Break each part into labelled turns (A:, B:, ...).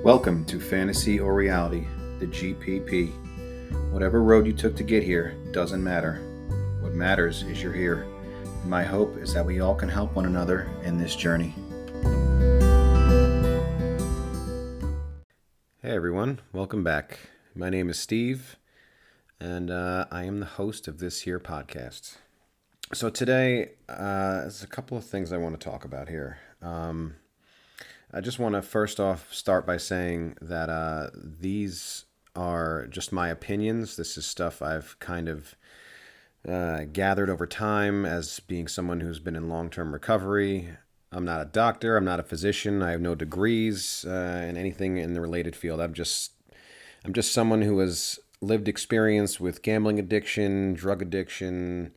A: Welcome to Fantasy or Reality, the GPP. Whatever road you took to get here doesn't matter. What matters is you're here. And my hope is that we all can help one another in this journey. Hey everyone, welcome back. My name is Steve, and I am the host of this here podcast. So today, there's a couple of things I want to talk about here. I just want to first off start by saying that these are just my opinions. This is stuff I've kind of gathered over time as being someone who's been in long-term recovery. I'm not a doctor. I'm not a physician. I have no degrees in anything in the related field. I'm just someone who has lived experience with gambling addiction, drug addiction,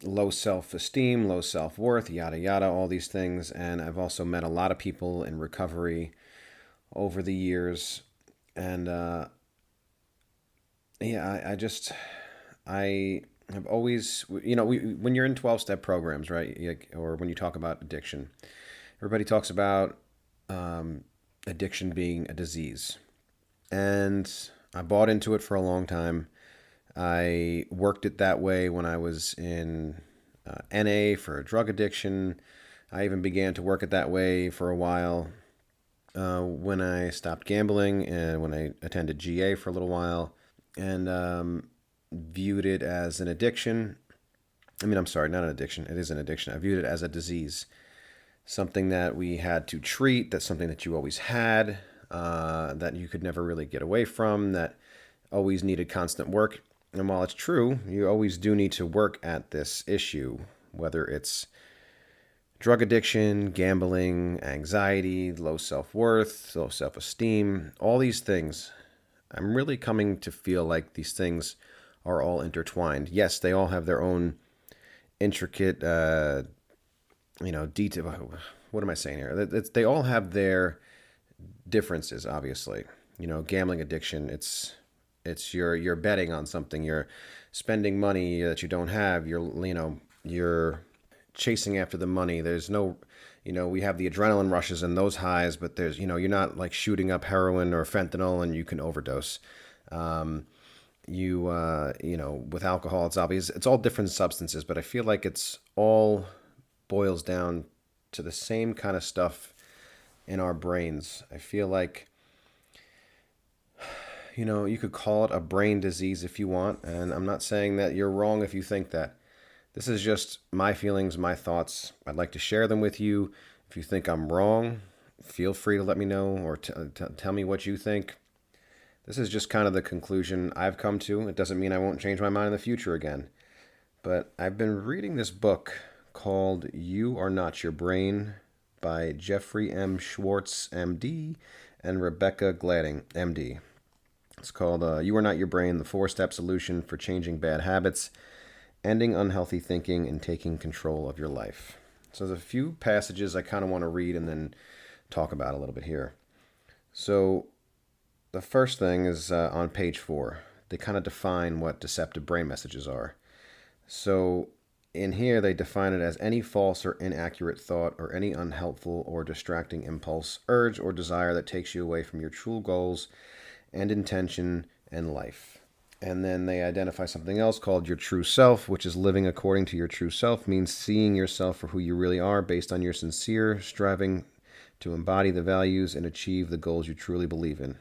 A: low self-esteem, low self-worth, yada yada, all these things. And I've also met a lot of people in recovery over the years, and I have always, when you're in 12-step programs, right, or when you talk about addiction, everybody talks about addiction being a disease, and I bought into it for a long time. I worked it that way when I was in NA for drug addiction. I even began to work it that way for a while when I stopped gambling and when I attended GA for a little while, and viewed it as an addiction. I'm sorry, not an addiction. It is an addiction. I viewed it as a disease, something that we had to treat, that's something that you always had, that you could never really get away from, that always needed constant work. And while it's true, you always do need to work at this issue, whether it's drug addiction, gambling, anxiety, low self-worth, low self-esteem, all these things. I'm really coming to feel like these things are all intertwined. Yes, they all have their own intricate, detail. What am I saying here? They all have their differences, obviously. Gambling addiction, it's you're betting on something. You're spending money that you don't have. You're chasing after the money. There's no, we have the adrenaline rushes and those highs, but there's, you're not like shooting up heroin or fentanyl and you can overdose. With alcohol, it's obvious. It's all different substances, but I feel like it's all boils down to the same kind of stuff in our brains. I feel like, you could call it a brain disease if you want, and I'm not saying that you're wrong if you think that. This is just my feelings, my thoughts. I'd like to share them with you. If you think I'm wrong, feel free to let me know or tell me what you think. This is just kind of the conclusion I've come to. It doesn't mean I won't change my mind in the future again. But I've been reading this book called You Are Not Your Brain by Jeffrey M. Schwartz, MD, and Rebecca Gladding, MD. It's called You Are Not Your Brain, the 4-Step Solution for Changing Bad Habits, Ending Unhealthy Thinking, and Taking Control of Your Life. So there's a few passages I kind of want to read and then talk about a little bit here. So the first thing is on page 4. They kind of define what deceptive brain messages are. So in here, they define it as any false or inaccurate thought or any unhelpful or distracting impulse, urge, or desire that takes you away from your true goals and intention and life. And then they identify something else called your true self, which is living according to your true self, means seeing yourself for who you really are based on your sincere striving to embody the values and achieve the goals you truly believe in.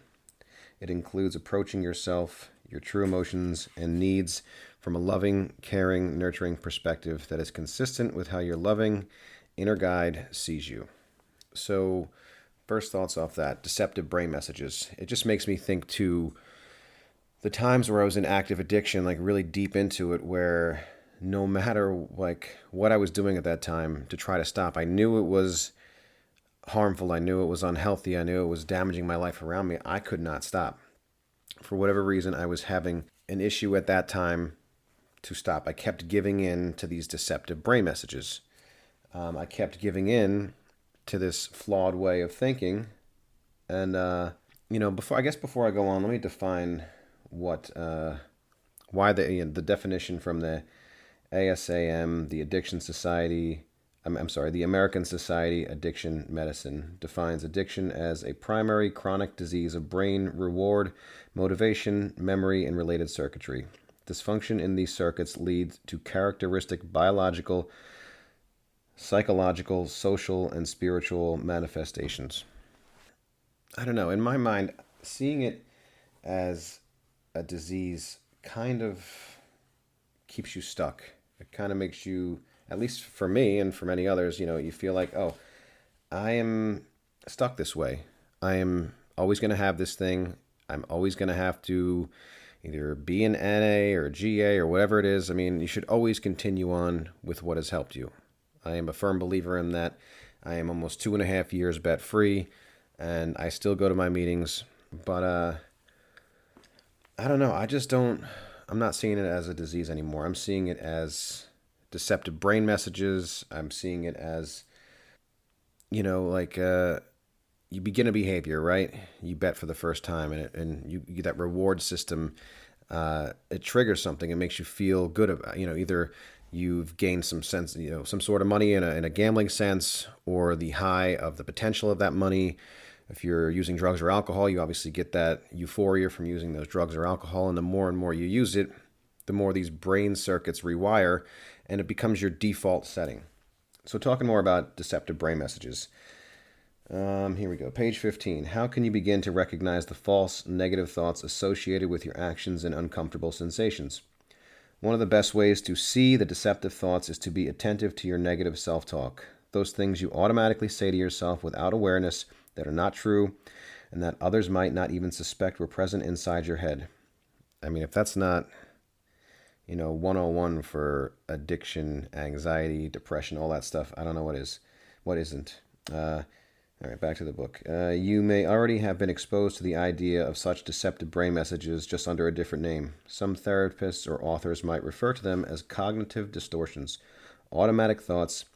A: It includes approaching yourself, your true emotions and needs from a loving, caring, nurturing perspective that is consistent with how your loving inner guide sees you. So first thoughts off that, deceptive brain messages. It just makes me think to the times where I was in active addiction, like really deep into it, where no matter like what I was doing at that time to try to stop, I knew it was harmful. I knew it was unhealthy. I knew it was damaging my life around me. I could not stop. For whatever reason, I was having an issue at that time to stop. I kept giving in to these deceptive brain messages. I kept giving in to this flawed way of thinking. And, before I go on, let me define why the definition from the ASAM, the Addiction Society, I'm sorry, the American Society Addiction Medicine defines addiction as a primary chronic disease of brain reward, motivation, memory, and related circuitry. Dysfunction in these circuits leads to characteristic biological, psychological, social, and spiritual manifestations. I don't know. In my mind, seeing it as a disease kind of keeps you stuck. It kind of makes you, at least for me and for many others, you feel like, oh, I am stuck this way. I am always going to have this thing. I'm always going to have to either be an NA or GA or whatever it is. I mean, you should always continue on with what has helped you. I am a firm believer in that. I am almost 2.5 years bet free, and I still go to my meetings. But I don't know. I'm not seeing it as a disease anymore. I'm seeing it as deceptive brain messages. I'm seeing it as, like you begin a behavior, right? You bet for the first time, and you that reward system, it triggers something. It makes you feel good about, either you've gained some sense, some sort of money in a gambling sense, or the high of the potential of that money. If you're using drugs or alcohol, you obviously get that euphoria from using those drugs or alcohol. And the more and more you use it, the more these brain circuits rewire, and it becomes your default setting. So talking more about deceptive brain messages. Here we go. Page 15. How can you begin to recognize the false negative thoughts associated with your actions and uncomfortable sensations? One of the best ways to see the deceptive thoughts is to be attentive to your negative self-talk. Those things you automatically say to yourself without awareness that are not true, and that others might not even suspect were present inside your head. I mean, if that's not, 101 for addiction, anxiety, depression, all that stuff, I don't know what is. What isn't? All right, back to the book. You may already have been exposed to the idea of such deceptive brain messages just under a different name. Some therapists or authors might refer to them as cognitive distortions, automatic thoughts,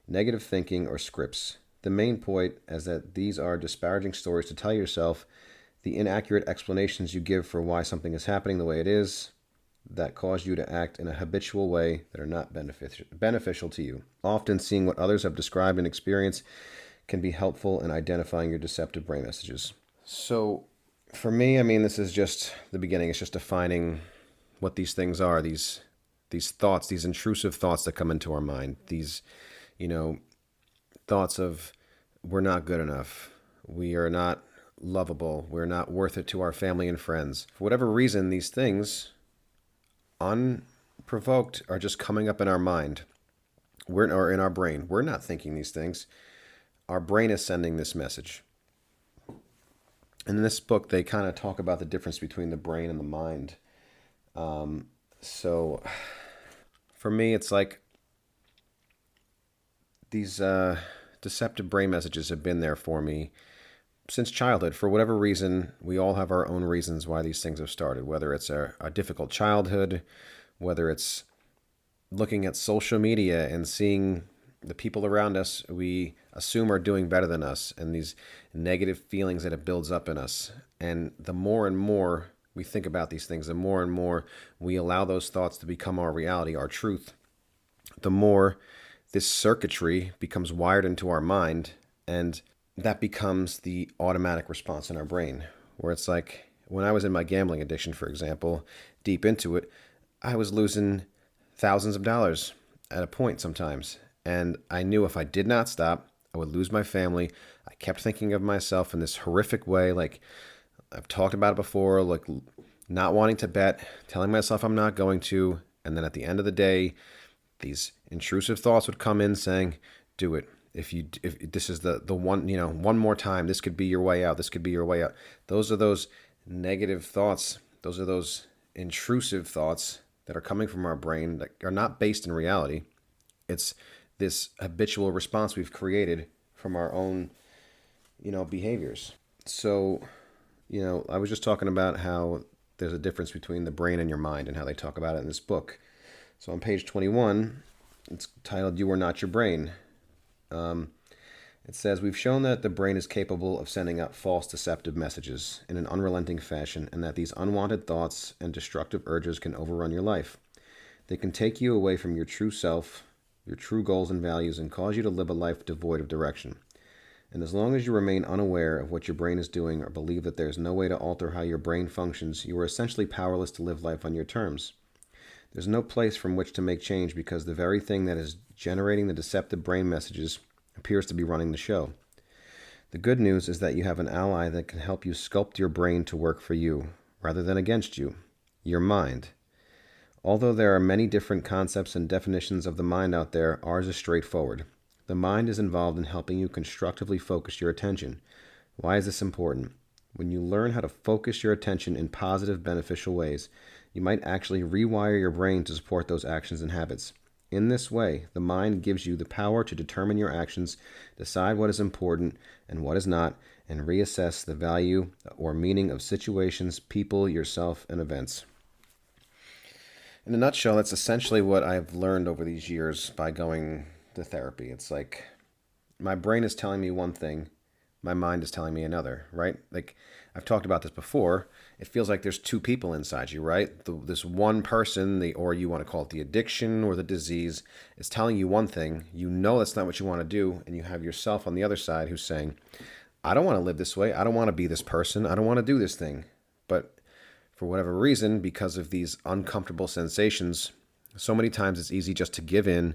A: negative thinking, or scripts. The main point is that these are disparaging stories to tell yourself, the inaccurate explanations you give for why something is happening the way it is, that cause you to act in a habitual way that are not beneficial to you. Often seeing what others have described and experienced can be helpful in identifying your deceptive brain messages. So for me, I mean, this is just the beginning. It's just defining what these things are, these thoughts, these intrusive thoughts that come into our mind, these, thoughts of we're not good enough, we are not lovable, we're not worth it to our family and friends. For whatever reason, these things, unprovoked, are just coming up in our mind, or in our brain. We're not thinking these things. Our brain is sending this message. And in this book, they kind of talk about the difference between the brain and the mind. So for me, it's like these deceptive brain messages have been there for me since childhood. For whatever reason, we all have our own reasons why these things have started, whether it's a difficult childhood, whether it's looking at social media and seeing the people around us we assume are doing better than us, and these negative feelings that it builds up in us. And the more and more we think about these things, the more and more we allow those thoughts to become our reality, our truth, the more this circuitry becomes wired into our mind, and that becomes the automatic response in our brain. Where it's like, when I was in my gambling addiction, for example, deep into it, I was losing thousands of dollars at a point sometimes. And I knew if I did not stop, I would lose my family. I kept thinking of myself in this horrific way, like I've talked about it before, like not wanting to bet, telling myself I'm not going to, and then at the end of the day, these intrusive thoughts would come in saying, do it. If this is the one, one more time, this could be your way out. This could be your way out. Those are those negative thoughts. Those are those intrusive thoughts that are coming from our brain that are not based in reality. It's this habitual response we've created from our own, behaviors. So, I was just talking about how there's a difference between the brain and your mind and how they talk about it in this book. So on page 21, it's titled, You Are Not Your Brain. It says, we've shown that the brain is capable of sending out false deceptive messages in an unrelenting fashion, and that these unwanted thoughts and destructive urges can overrun your life. They can take you away from your true self, your true goals and values, and cause you to live a life devoid of direction. And as long as you remain unaware of what your brain is doing or believe that there is no way to alter how your brain functions, you are essentially powerless to live life on your terms. There's no place from which to make change because the very thing that is generating the deceptive brain messages appears to be running the show. The good news is that you have an ally that can help you sculpt your brain to work for you, rather than against you, your mind. Although there are many different concepts and definitions of the mind out there, ours is straightforward. The mind is involved in helping you constructively focus your attention. Why is this important? When you learn how to focus your attention in positive, beneficial ways, you might actually rewire your brain to support those actions and habits. In this way, the mind gives you the power to determine your actions, decide what is important and what is not, and reassess the value or meaning of situations, people, yourself, and events. In a nutshell, that's essentially what I've learned over these years by going to therapy. It's like my brain is telling me one thing, my mind is telling me another, right? Like I've talked about this before. It feels like there's two people inside you, right? This one person, or you want to call it the addiction or the disease, is telling you one thing. You know that's not what you want to do, and you have yourself on the other side who's saying, I don't want to live this way. I don't want to be this person. I don't want to do this thing. But for whatever reason, because of these uncomfortable sensations, so many times it's easy just to give in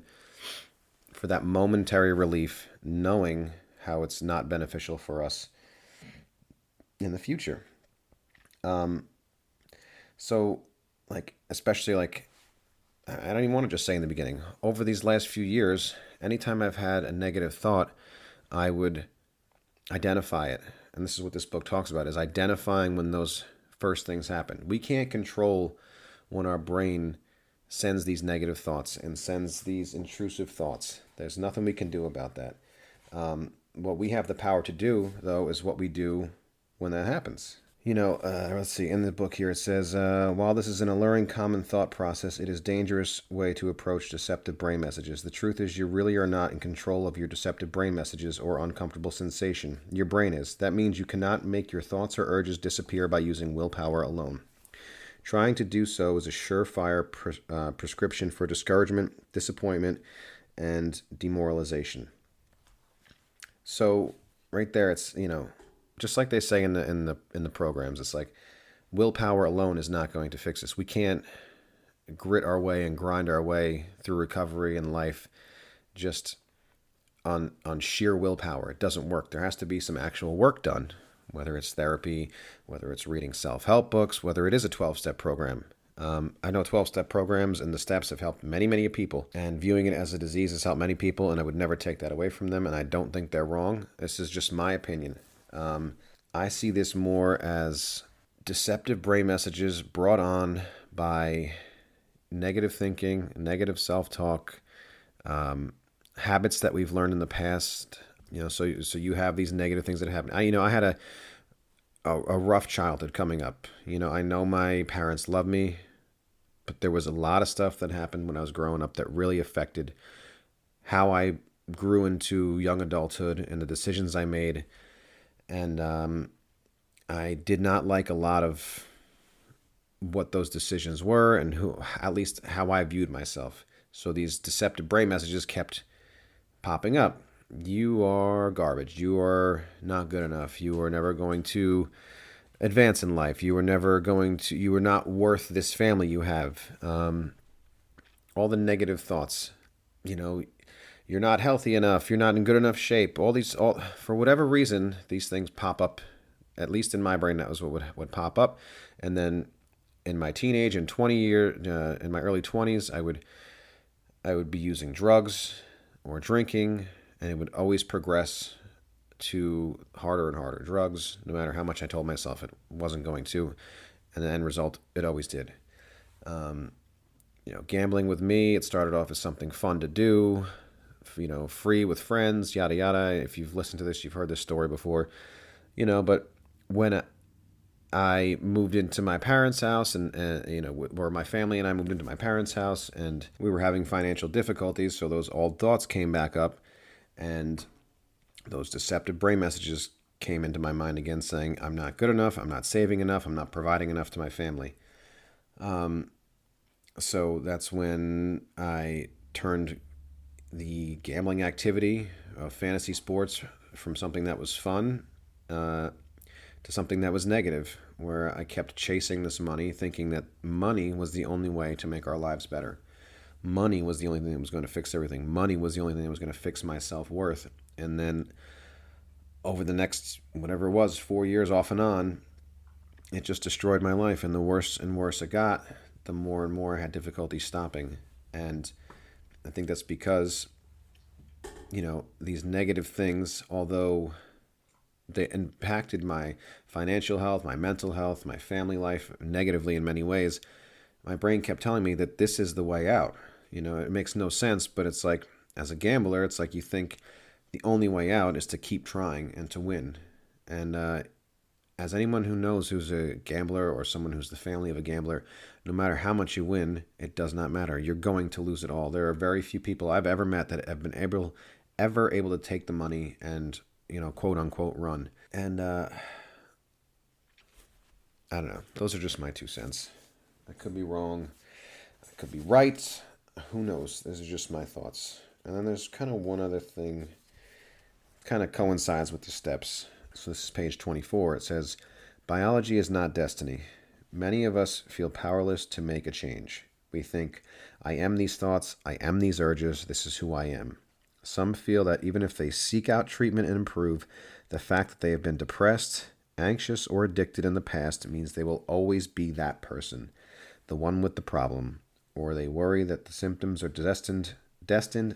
A: for that momentary relief, knowing how it's not beneficial for us in the future. So, especially I don't even want to just say in the beginning, over these last few years, anytime I've had a negative thought, I would identify it. And this is what this book talks about, is identifying when those first things happen. We can't control when our brain sends these negative thoughts and sends these intrusive thoughts. There's nothing we can do about that. What we have the power to do, though, is what we do when that happens. Let's see, in the book here it says, while this is an alluring common thought process, it is a dangerous way to approach deceptive brain messages. The truth is you really are not in control of your deceptive brain messages or uncomfortable sensation. Your brain is. That means you cannot make your thoughts or urges disappear by using willpower alone. Trying to do so is a surefire prescription for discouragement, disappointment, and demoralization. So right there, it's, just like they say in the programs, it's like willpower alone is not going to fix us. We can't grit our way and grind our way through recovery and life just on sheer willpower. It doesn't work. There has to be some actual work done, whether it's therapy, whether it's reading self-help books, whether it is a 12-step program. I know 12-step programs and the steps have helped many, many people, and viewing it as a disease has helped many people, and I would never take that away from them, and I don't think they're wrong. This is just my opinion. I see this more as deceptive brain messages brought on by negative thinking, negative self-talk, habits that we've learned in the past. So you have these negative things that happen. I had a rough childhood coming up. I know my parents love me, but there was a lot of stuff that happened when I was growing up that really affected how I grew into young adulthood and the decisions I made. And I did not like a lot of what those decisions were and at least how I viewed myself. So these deceptive brain messages kept popping up. You are garbage. You are not good enough. You are never going to advance in life. You are not worth this family you have. All the negative thoughts, you're not healthy enough. You're not in good enough shape. For whatever reason, these things pop up. At least in my brain, that was what would pop up. And then in my teenage and in my early 20s, I would be using drugs or drinking, and it would always progress to harder and harder drugs, no matter how much I told myself it wasn't going to. And the end result, it always did. Gambling with me, it started off as something fun to do, free with friends, yada, yada. If you've listened to this, you've heard this story before, but when I moved into my parents' house where my family and I moved into my parents' house and we were having financial difficulties. So those old thoughts came back up and those deceptive brain messages came into my mind again saying, I'm not good enough. I'm not saving enough. I'm not providing enough to my family. So that's when I turned the gambling activity of fantasy sports from something that was fun to something that was negative, where I kept chasing this money, thinking that money was the only way to make our lives better. Money was the only thing that was going to fix everything. Money was the only thing that was going to fix my self worth. And then over the next, whatever it was, 4 years off and on, it just destroyed my life. And the worse and worse it got, the more and more I had difficulty stopping. And I think that's because, these negative things, although they impacted my financial health, my mental health, my family life negatively in many ways, my brain kept telling me that this is the way out. It makes no sense, but it's like, as a gambler, it's like you think the only way out is to keep trying and to win. And as anyone who knows who's a gambler or someone who's the family of a gambler, no matter how much you win, it does not matter. You're going to lose it all. There are very few people I've ever met that have been ever able to take the money and, quote unquote, run. And I don't know. Those are just my 2 cents. I could be wrong. I could be right. Who knows? Those are just my thoughts. And then there's kind of one other thing, kind of coincides with the steps. So this is page 24. It says, biology is not destiny. Many of us feel powerless to make a change. We think, I am these thoughts, I am these urges, this is who I am. Some feel that even if they seek out treatment and improve, the fact that they have been depressed, anxious, or addicted in the past means they will always be that person, the one with the problem, or they worry that the symptoms are destined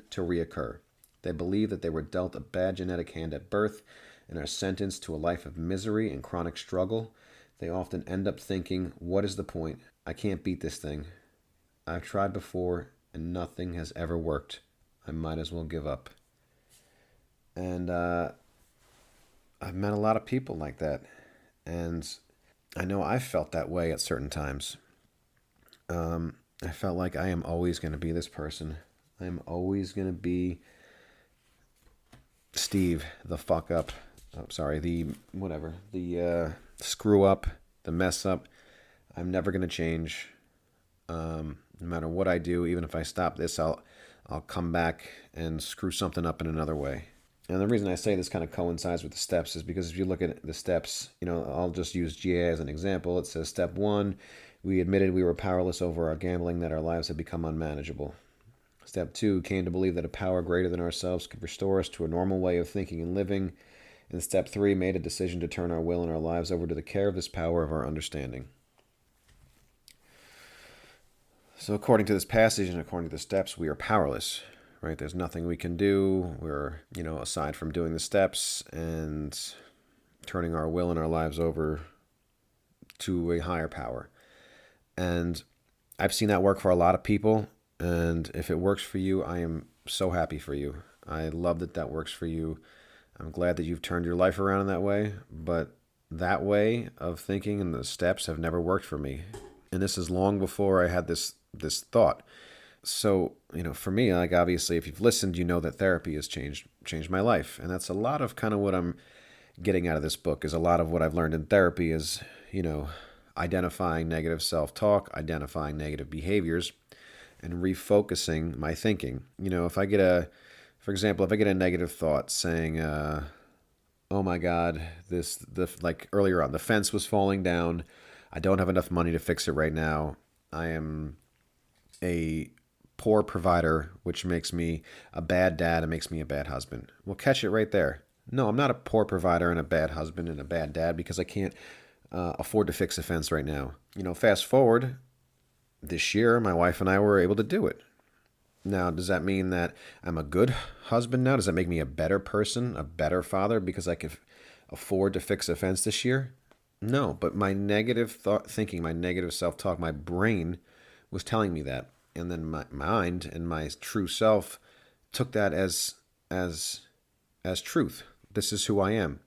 A: to reoccur. They believe that they were dealt a bad genetic hand at birth and are sentenced to a life of misery and chronic struggle. They often end up thinking, what is the point? I can't beat this thing. I've tried before and nothing has ever worked. I might as well give up. And I've met a lot of people like that. And I know I've felt that way at certain times. I felt like I am always going to be this person. I am always going to be Steve, the fuck up. The screw up, the mess up. I'm never going to change. No matter what I do, even if I stop this, I'll come back and screw something up in another way. And the reason I say this kind of coincides with the steps is because if you look at the steps, I'll just use GA as an example. It says step 1, we admitted we were powerless over our gambling, that our lives had become unmanageable. Step 2, came to believe that a power greater than ourselves could restore us to a normal way of thinking and living. And step 3, made a decision to turn our will and our lives over to the care of this power of our understanding. So according to this passage and according to the steps, we are powerless, right? There's nothing we can do. We're, aside from doing the steps and turning our will and our lives over to a higher power. And I've seen that work for a lot of people. And if it works for you, I am so happy for you. I love that works for you. I'm glad that you've turned your life around in that way. But that way of thinking and the steps have never worked for me. And this is long before I had this thought. So, for me, like, obviously, if you've listened, you know that therapy has changed my life. And that's a lot of kind of what I'm getting out of this book, is a lot of what I've learned in therapy is, identifying negative self-talk, identifying negative behaviors, and refocusing my thinking. If I get a negative thought saying, oh my God, like earlier on, the fence was falling down. I don't have enough money to fix it right now. I am a poor provider, which makes me a bad dad and makes me a bad husband. Well, catch it right there. No, I'm not a poor provider and a bad husband and a bad dad because I can't afford to fix a fence right now. Fast forward, this year, my wife and I were able to do it. Now, does that mean that I'm a good husband now? Does that make me a better person, a better father because I could afford to fix a fence this year? No, but my negative thinking, my negative self-talk, my brain was telling me that. And then my mind and my true self took that as truth. This is who I am.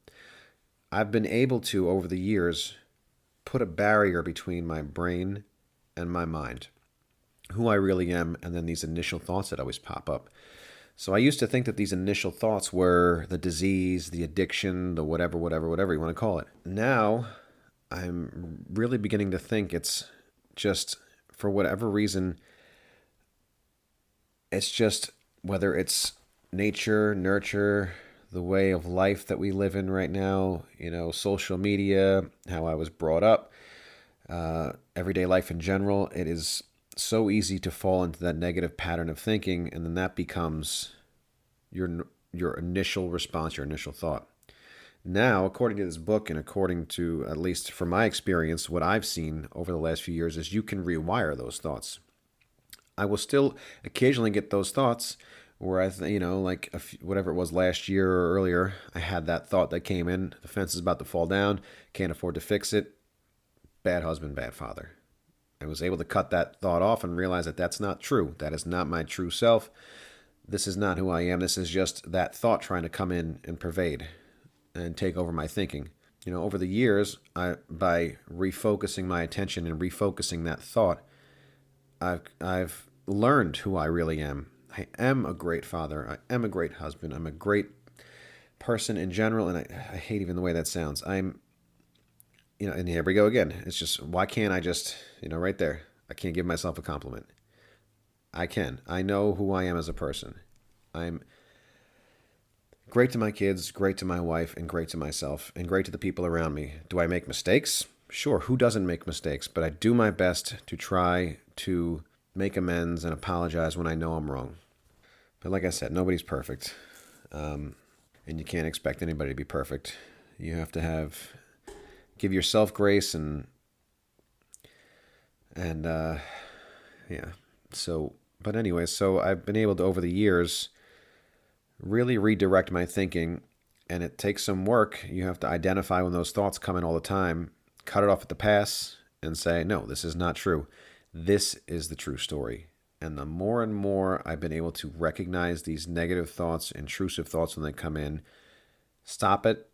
A: I've been able to, over the years, put a barrier between my brain and my mind, who I really am, and then these initial thoughts that always pop up. So I used to think that these initial thoughts were the disease, the addiction, the whatever you want to call it. Now, I'm really beginning to think it's just, for whatever reason, it's just whether it's nature, nurture, the way of life that we live in right now, social media, how I was brought up, everyday life in general, it is so easy to fall into that negative pattern of thinking, and then that becomes your initial response, your initial thought. Now, according to this book, and according to, at least from my experience, what I've seen over the last few years, is you can rewire those thoughts. I will still occasionally get those thoughts where like whatever it was last year or earlier, I had that thought that came in: the fence is about to fall down, can't afford to fix it, bad husband, bad father. I was able to cut that thought off and realize that that's not true. That is not my true self. This is not who I am. This is just that thought trying to come in and pervade and take over my thinking. Over the years, by refocusing my attention and refocusing that thought, I've learned who I really am. I am a great father. I am a great husband. I'm a great person in general, and I hate even the way that sounds. And here we go again. It's just, why can't I just, right there, I can't give myself a compliment. I can. I know who I am as a person. I'm great to my kids, great to my wife, and great to myself, and great to the people around me. Do I make mistakes? Sure, who doesn't make mistakes? But I do my best to try to make amends and apologize when I know I'm wrong. But like I said, nobody's perfect. And you can't expect anybody to be perfect. You have to give yourself grace and yeah. But anyway, so I've been able to, over the years, really redirect my thinking, and it takes some work. You have to identify when those thoughts come in all the time, cut it off at the pass, and say, no, this is not true. This is the true story. And the more and more I've been able to recognize these negative thoughts, intrusive thoughts when they come in, stop it,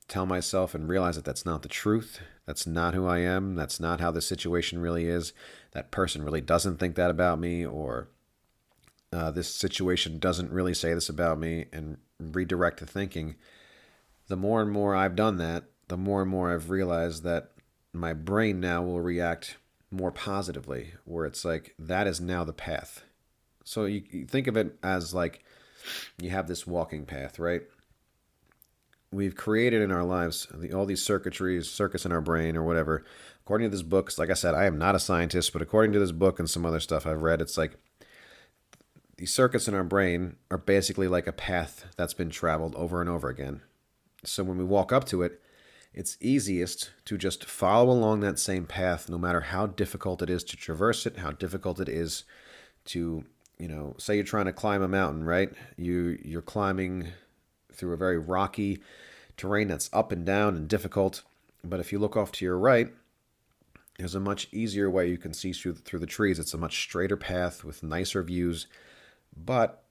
A: tell myself and realize that that's not the truth. That's not who I am. That's not how the situation really is. That person really doesn't think that about me, or this situation doesn't really say this about me, and redirect the thinking. The more and more I've done that, the more and more I've realized that my brain now will react more positively, where it's like, that is now the path. So you think of it as like you have this walking path, right? We've created in our lives all these circuits in our brain or whatever. According to this book, like I said, I am not a scientist, but according to this book and some other stuff I've read, it's like these circuits in our brain are basically like a path that's been traveled over and over again. So when we walk up to it, it's easiest to just follow along that same path, no matter how difficult it is to traverse it, how difficult it is to, say you're trying to climb a mountain, right? You're climbing through a very rocky terrain that's up and down and difficult. But if you look off to your right, there's a much easier way you can see through the trees. It's a much straighter path with nicer views. But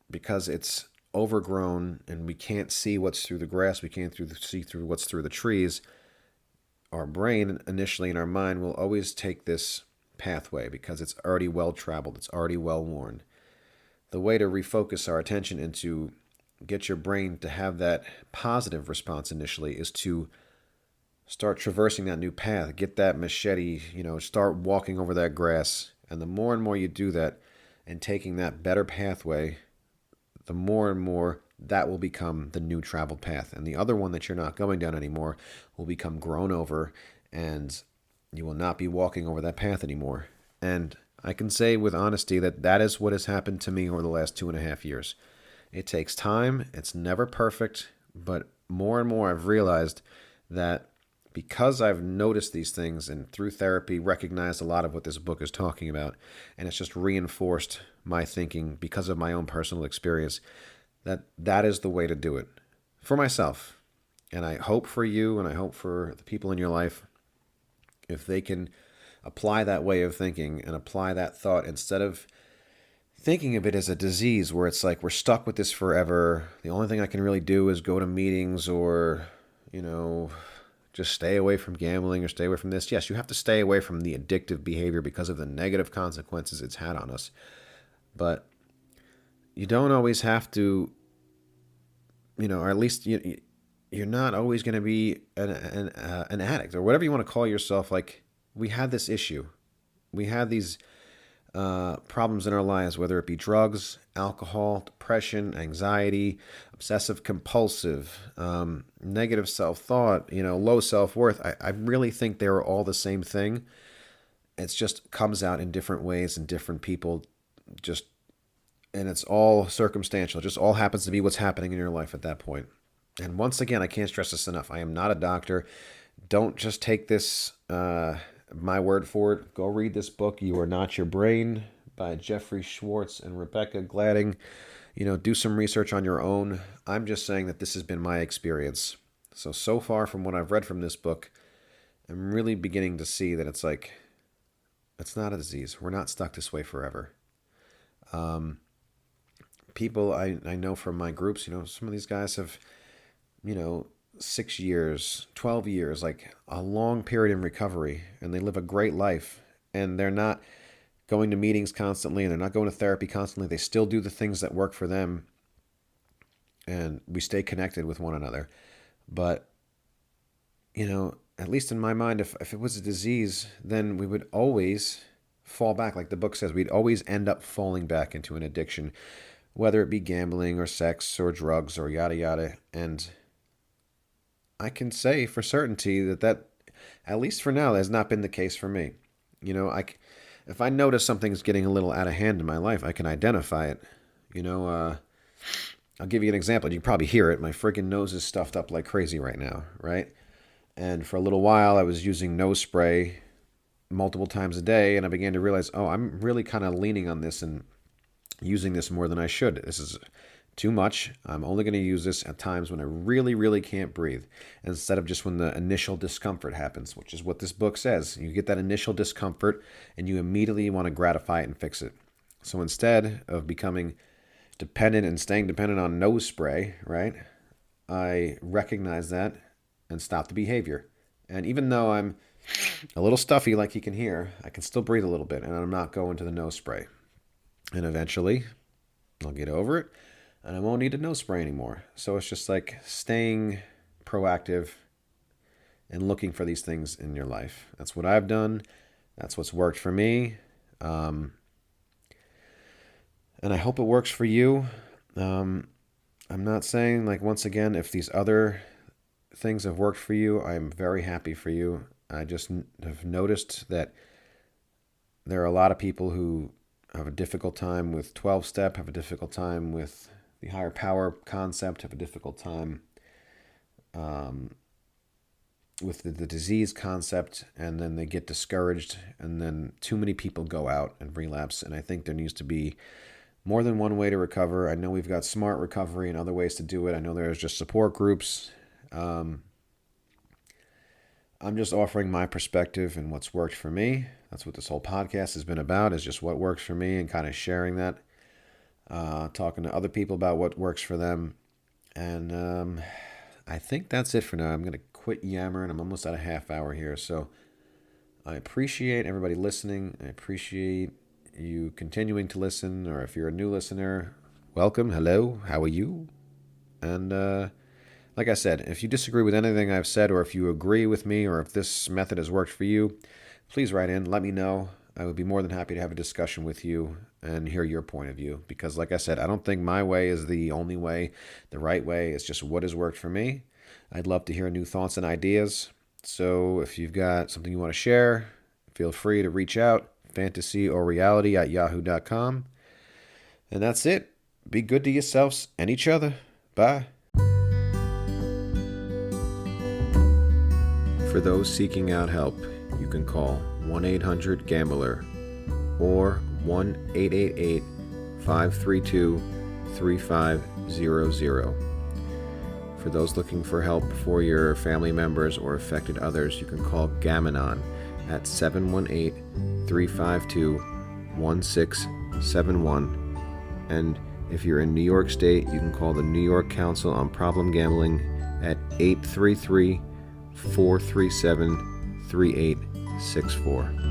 A: because it's overgrown and we can't see what's through the grass, we can't see through what's through the trees, our brain initially in our mind will always take this pathway because it's already well traveled, it's already well worn. The way to refocus our attention and to get your brain to have that positive response initially is to start traversing that new path, get that machete, start walking over that grass. And the more and more you do that and taking that better pathway, the more and more that will become the new traveled path. And the other one that you're not going down anymore will become grown over, and you will not be walking over that path anymore. And I can say with honesty that that is what has happened to me over the last 2.5 years. It takes time. It's never perfect. But more and more I've realized that because I've noticed these things and through therapy recognized a lot of what this book is talking about, and it's just reinforced my thinking because of my own personal experience, that is the way to do it for myself. And I hope for you, and I hope for the people in your life, if they can apply that way of thinking and apply that thought instead of thinking of it as a disease where it's like we're stuck with this forever. The only thing I can really do is go to meetings or, just stay away from gambling or stay away from this. Yes, you have to stay away from the addictive behavior because of the negative consequences it's had on us. But you don't always have to, or at least you're not always going to be an addict or whatever you want to call yourself. Like, we had this issue. We had these problems in our lives, whether it be drugs, alcohol, depression, anxiety, obsessive compulsive, negative self-thought, low self-worth. I really think they are all the same thing. It's just comes out in different ways in different people, just, and it's all circumstantial. It just all happens to be what's happening in your life at that point. And once again, I can't stress this enough. I am not a doctor. Don't just take this my word for it. Go read this book, You Are Not Your Brain, by Jeffrey Schwartz and Rebecca Gladding. Do some research on your own. I'm just saying that this has been my experience. So far from what I've read from this book, I'm really beginning to see that it's like, it's not a disease. We're not stuck this way forever. People I know from my groups, some of these guys have, 6 years, 12 years, like a long period in recovery, and they live a great life, and they're not going to meetings constantly, and they're not going to therapy constantly. They still do the things that work for them, and we stay connected with one another. But, at least in my mind, if it was a disease, then we would always fall back. Like the book says, we'd always end up falling back into an addiction, whether it be gambling or sex or drugs or yada yada. And I can say for certainty that at least for now, has not been the case for me. If I notice something's getting a little out of hand in my life, I can identify it. I'll give you an example. You can probably hear it. My freaking nose is stuffed up like crazy right now, right? And for a little while, I was using nose spray multiple times a day, and I began to realize, I'm really kind of leaning on this and using this more than I should. This is too much. I'm only going to use this at times when I really, really can't breathe, instead of just when the initial discomfort happens, which is what this book says. You get that initial discomfort, and you immediately want to gratify it and fix it. So instead of becoming dependent and staying dependent on nose spray, right, I recognize that and stop the behavior. And even though I'm a little stuffy, like you can hear, I can still breathe a little bit, and I'm not going to the nose spray. And eventually, I'll get over it, and I won't need a nose spray anymore. So it's just like staying proactive and looking for these things in your life. That's what I've done. That's what's worked for me. And I hope it works for you. I'm not saying, like, once again, if these other things have worked for you, I'm very happy for you. I just have noticed that there are a lot of people who have a difficult time with 12-step, have a difficult time with the higher power concept, have a difficult time with the disease concept, and then they get discouraged, and then too many people go out and relapse. And I think there needs to be more than one way to recover. I know we've got smart recovery and other ways to do it. I know there's just support groups. I'm just offering my perspective and what's worked for me. That's what this whole podcast has been about, is just what works for me and kind of sharing that, talking to other people about what works for them. And I think that's it for now. I'm going to quit yammering. I'm almost at a half hour here. So I appreciate everybody listening. I appreciate you continuing to listen, or if you're a new listener, welcome. Hello. How are you? And like I said, if you disagree with anything I've said, or if you agree with me, or if this method has worked for you, please write in. Let me know. I would be more than happy to have a discussion with you and hear your point of view. Because like I said, I don't think my way is the only way, the right way. It's just what has worked for me. I'd love to hear new thoughts and ideas. So if you've got something you want to share, feel free to reach out. fantastyorreality@yahoo.com. And that's it. Be good to yourselves and each other. Bye. For those seeking out help, you can call 1-800-GAMBLER or 1-888-532-3500. For those looking for help for your family members or affected others, you can call Gam-Anon at 718-352-1671. And if you're in New York State, you can call the New York Council on Problem Gambling at 833-437-3864.